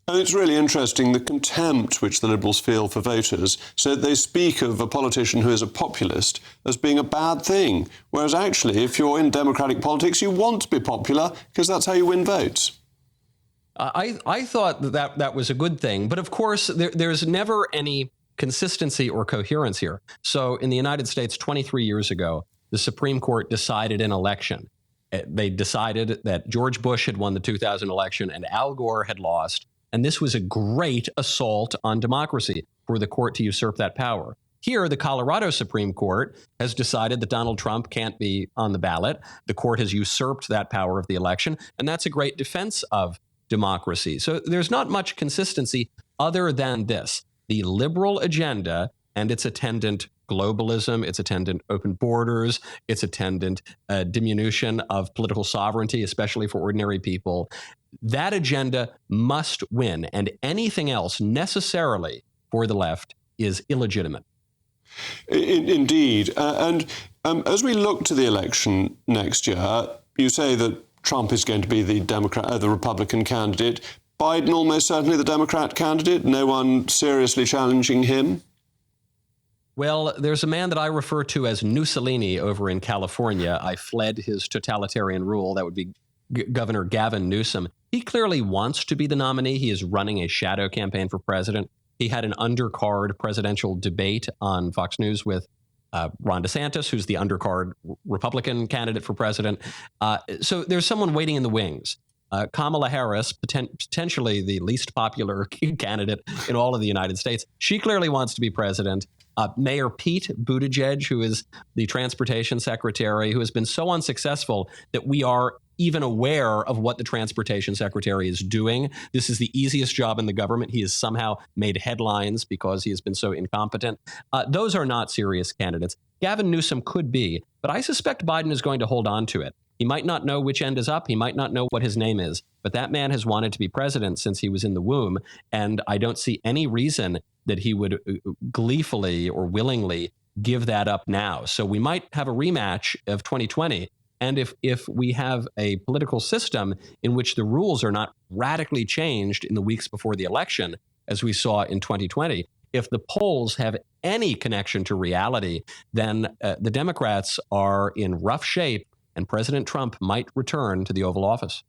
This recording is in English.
And it's really interesting, the contempt which the Liberals feel for voters. So they speak of a politician who is a populist as being a bad thing, whereas actually, if you're in democratic politics, you want to be popular because that's how you win votes. I thought that was a good thing. But of course, there's never any consistency or coherence here. So in the United States, 23 years ago, the Supreme Court decided an election. They decided that George Bush had won the 2000 election and Al Gore had lost. And this was a great assault on democracy for the court to usurp that power. Here, the Colorado Supreme Court has decided that Donald Trump can't be on the ballot. The court has usurped that power of the election, and that's a great defense of democracy. So there's not much consistency other than this. The liberal agenda and its attendant globalism, its attendant open borders, its attendant diminution of political sovereignty, especially for ordinary people. That agenda must win, and anything else necessarily for the left is illegitimate. Indeed. As we look to the election next year, you say that Trump is going to be the Republican candidate. Biden almost certainly the Democrat candidate. No one seriously challenging him. Well, there's a man that I refer to as Mussolini over in California. I fled his totalitarian rule. That would be Governor Gavin Newsom. He clearly wants to be the nominee. He is running a shadow campaign for president. He had an undercard presidential debate on Fox News with Ron DeSantis, who's the undercard Republican candidate for president. So there's someone waiting in the wings. Kamala Harris, potentially the least popular candidate in all of the United States. She clearly wants to be president. Mayor Pete Buttigieg, who is the transportation secretary, who has been so unsuccessful that we are even aware of what the transportation secretary is doing. This is the easiest job in the government. He has somehow made headlines because he has been so incompetent. Those are not serious candidates. Gavin Newsom could be, but I suspect Biden is going to hold on to it. He might not know which end is up. He might not know what his name is, but that man has wanted to be president since he was in the womb, and I don't see any reason that he would gleefully or willingly give that up now. So we might have a rematch of 2020. And if we have a political system in which the rules are not radically changed in the weeks before the election, as we saw in 2020, if the polls have any connection to reality, then the Democrats are in rough shape and President Trump might return to the Oval Office.